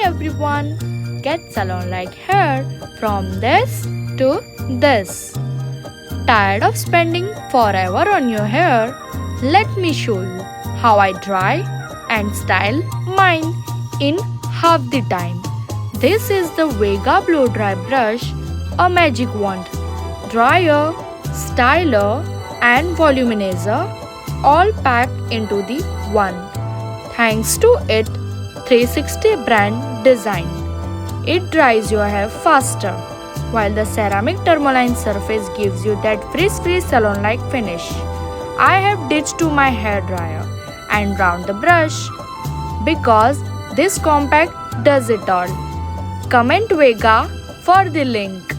everyone, get salon like hair from this to this. Tired of spending forever on your hair? Let me show you how I dry and style mine in half the time. This is the Vega blow dry brush, a magic wand, dryer, styler and voluminizer all packed into the one. Thanks to it 360 brand design. It dries your hair faster, while the ceramic tourmaline surface gives you that frizz-free salon-like finish. I have ditched to my hair dryer and round the brush because this compact does it all. Comment Vega for the link.